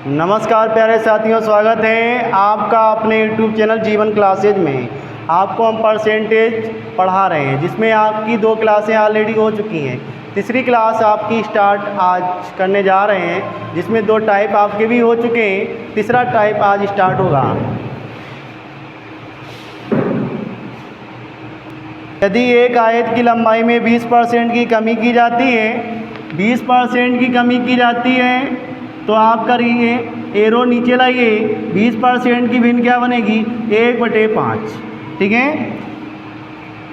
नमस्कार प्यारे साथियों, स्वागत है आपका अपने YouTube चैनल जीवन क्लासेज में। आपको हम परसेंटेज पढ़ा रहे हैं, जिसमें आपकी 2 क्लासें ऑलरेडी हो चुकी हैं। तीसरी क्लास आपकी स्टार्ट आज करने जा रहे हैं, जिसमें 2 टाइप आपके भी हो चुके हैं, तीसरा टाइप आज स्टार्ट होगा। यदि एक आयत की लंबाई में 20% की कमी की जाती है, 20% की कमी की जाती है, तो आप करिए एरो नीचे लाइए। 20% की भिन्न क्या बनेगी? 1/5। ठीक है।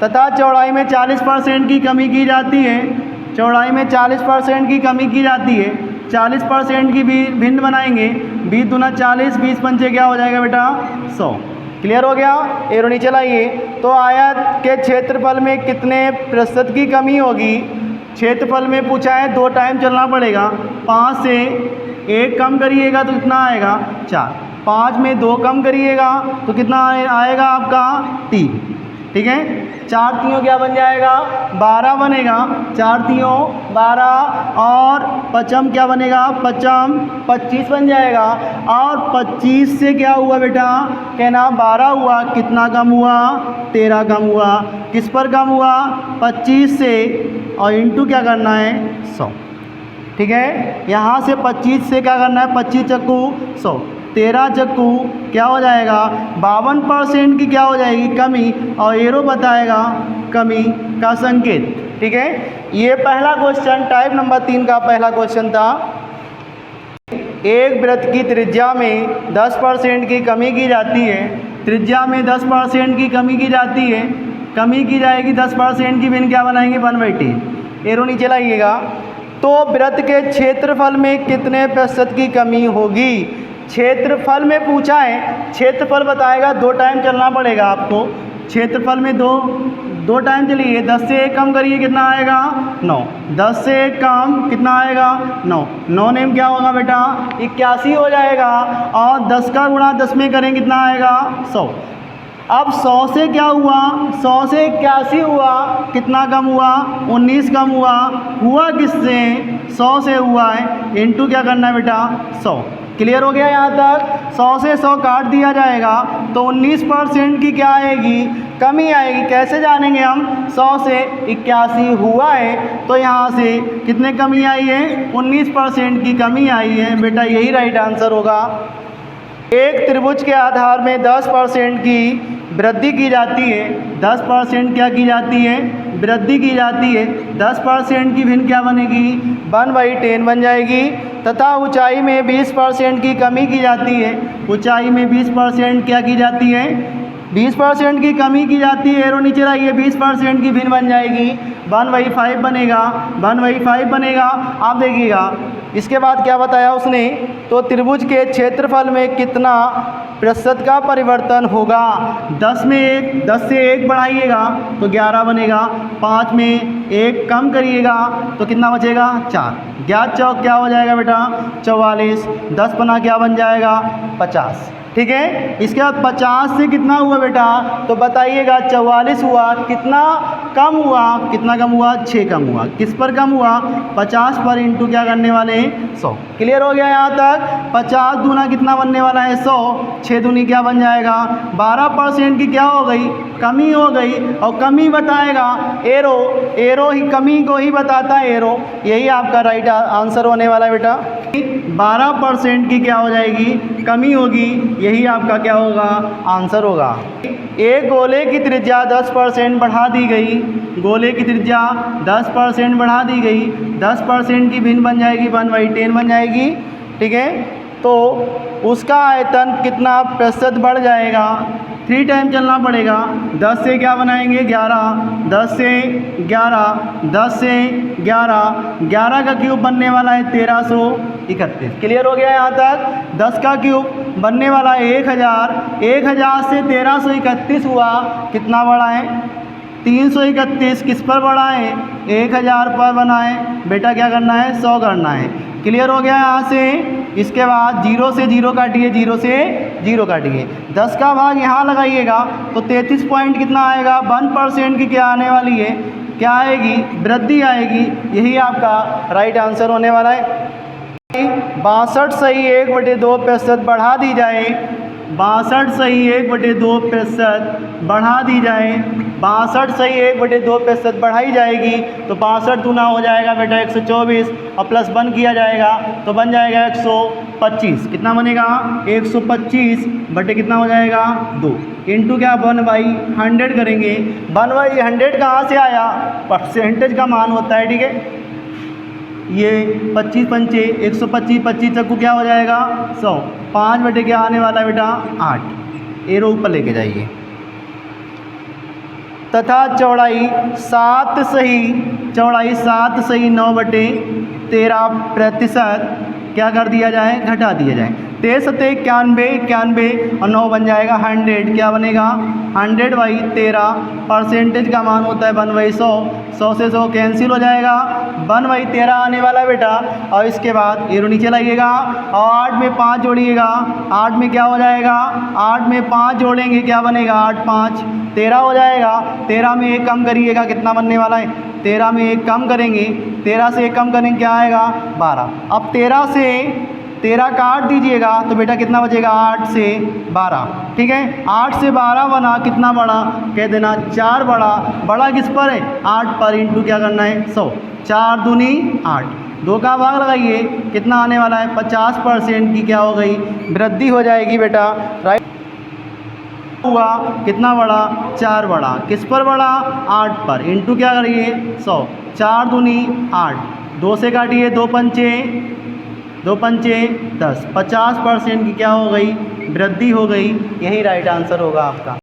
तथा चौड़ाई में 40% की कमी की जाती है, चौड़ाई में 40% की कमी की जाती है, 40% की भी भिन्न बनाएंगे। 20 दूना 40, 20 पंचे क्या हो जाएगा बेटा? 100। क्लियर हो गया? एरो नीचे लाइए। तो आयत के क्षेत्रफल में कितने प्रतिशत की कमी होगी? क्षेत्रफल में पूछा है, 2 टाइम चलना पड़ेगा। 5 से 1 कम करिएगा तो कितना आएगा? 4। 5 में 2 कम करिएगा तो कितना आएगा आपका? 3। ठीक है। 4 तीयों क्या बन जाएगा? 12 बनेगा। 4 तीयों 12 और पचम क्या बनेगा? पचम 25 बन जाएगा। और 25 से क्या हुआ बेटा? कहना 12 हुआ, कितना कम हुआ? 13 कम हुआ। किस पर कम हुआ? 25 से, और इंटू क्या करना है? 100। ठीक है। यहाँ से 25 से क्या करना है? 25 चक्कू 100, 13 चक्कू क्या हो जाएगा? 52% की क्या हो जाएगी? कमी। और एरो बताएगा कमी का संकेत। ठीक है। ये पहला क्वेश्चन, टाइप नंबर 3 का पहला क्वेश्चन था। एक वृत्त की त्रिज्या में 10% की कमी की जाती है, त्रिज्या में 10% की कमी की जाती है, कमी की जाएगी 10% की भिन्न क्या बनाएंगे? 1/10। एरो नीचे लाइएगा। तो वृत्त के क्षेत्रफल में कितने प्रतिशत की कमी होगी? क्षेत्रफल में पूछा है, क्षेत्रफल बताएगा। 2 टाइम चलना पड़ेगा आपको। क्षेत्रफल में दो टाइम चलिए। 10 से 1 कम करिए, कितना आएगा? 9। 10 से 1 कम कितना आएगा? 9। 9 नेम क्या होगा बेटा? 81 हो जाएगा। और 10 का गुणा 10 में करें, कितना आएगा? 100। अब 100 से क्या हुआ? 100 से 81 हुआ, कितना कम हुआ? 19 कम हुआ। हुआ किससे? 100 से हुआ है। इंटू क्या करना है बेटा? 100। क्लियर हो गया यहाँ तक? 100 से 100 काट दिया जाएगा तो 19% की क्या आएगी? कमी आएगी। कैसे जानेंगे हम? 100 से 81 हुआ है तो यहाँ से कितने कमी आई है? 19% की कमी आई है। बेटा यही राइट आंसर होगा। एक त्रिभुज के आधार में 10% की वृद्धि की जाती है। 10% क्या की जाती है? वृद्धि की जाती है। 10% की भिन्न क्या बनेगी? 1/10 बन जाएगी। तथा ऊंचाई में 20% की कमी की जाती है। ऊंचाई में 20% क्या की जाती है? 20% की कमी की जाती है। एरो नीचे लाइए। 20% की भिन्न बन जाएगी 1/5 बनेगा। 1/5 बनेगा। आप देखिएगा इसके बाद क्या बताया उसने? तो त्रिभुज के क्षेत्रफल में कितना प्रतिशत का परिवर्तन होगा? 10 से 1 बढ़ाइएगा तो 11 बनेगा। 5 में 1 कम करिएगा तो कितना बचेगा? 4। 11 चौक क्या हो जाएगा बेटा? 44। 10 पना क्या बन जाएगा? 50। ठीक है। इसके बाद 50 से कितना हुआ बेटा? तो बताइएगा। 44 हुआ, कितना कम हुआ? कितना कम हुआ? 6 कम हुआ। किस पर कम हुआ? 50 पर। इंटू क्या करने वाले हैं? 100। क्लियर हो गया यहाँ तक? 50 दूना कितना बनने वाला है? 100। 6 दूनी क्या बन जाएगा? 12% की क्या हो गई? कमी हो गई। और कमी बताएगा एरो ही कमी को ही बताता है एरो। यही आपका राइट आंसर होने वाला है बेटा। 12% की क्या हो जाएगी? कमी होगी। यही आपका क्या होगा? आंसर होगा। एक गोले की त्रिज्या 10% बढ़ा दी गई। गोले की त्रिज्या 10% बढ़ा दी गई। 10% की भिन्न बन जाएगी 1/10 बन जाएगी। ठीक है। तो उसका आयतन कितना प्रतिशत बढ़ जाएगा? 3 टाइम चलना पड़ेगा। 10 से क्या बनाएंगे? 11। 10 से 11, 10 से 11, 11 का क्यूब बनने वाला है 1331। क्लियर हो गया यहाँ तक? 10 का क्यूब बनने वाला है 1000। 1000 से 1331 हुआ, कितना बढ़ा है? 331। किस पर बढ़ा है? 1000 पर बना है। बेटा क्या करना है? 100 करना है। क्लियर हो गया यहाँ से? इसके बाद 0 से 0 काटिए, 0 से 0 काटिए। 10 का भाग यहाँ लगाइएगा तो 33 पॉइंट कितना आएगा? 1% की क्या आने वाली है? क्या आएगी? वृद्धि आएगी। यही आपका राइट आंसर होने वाला है। 62 सही 1/2% बढ़ा दी जाए, 62 सही 1/2% बढ़ा दी जाए, 62 सही 1/2% बढ़ाई जाएगी तो 62 दूना हो जाएगा बेटा 124 और प्लस 1 किया जाएगा तो बन जाएगा 125। कितना बनेगा 125 बटे कितना हो जाएगा 2 इंटू क्या 1/100 करेंगे। 1/100 कहाँ से आया, परसेंटेज का मान होता है, ठीक है। ये 25 पंचे 125, 25 चक्कू क्या हो जाएगा 100, 5 बटे क्या आने वाला है बेटा 8, एरो ऊपर लेके जाइए। तथा चौड़ाई 7 सही 9/13% क्या कर दिया जाए, घटा दिया जाए। 13 सत्ते 91 और 9 बन जाएगा 100, क्या बनेगा 100/13, परसेंटेज का मान होता है 1/100, 100 से 100 कैंसिल हो जाएगा, 1/13 आने वाला बेटा। और इसके बाद एरो नीचे लाइएगा और 8 में 5 जोड़िएगा, 8 में क्या हो जाएगा 8 में 5 जोड़ेंगे क्या बनेगा 8 5 13 हो जाएगा। 13 में 1 कम करिएगा, कितना बनने वाला है 13 में 1 कम करेंगे, 13 से 1 कम करेंगे क्या आएगा 12। अब 13 से 13 काट दीजिएगा तो बेटा कितना बचेगा 8 से 12, ठीक है। 8 से 12 बना कितना बड़ा, कह देना 4 बड़ा किस पर है 8 पर, इंटू क्या करना है 100, 4 दूनी 8, 2 का भाग लगाइए कितना आने वाला है 50% की क्या हो गई वृद्धि हो जाएगी बेटा, राइट। हुआ कितना बड़ा 4 बड़ा, किस पर बड़ा 8 पर, इंटू क्या करिए 100, 4 दूनी 8, 2 से काटिए 2 पंचे 10, 50% की क्या हो गई वृद्धि हो गई। यही राइट आंसर होगा आपका।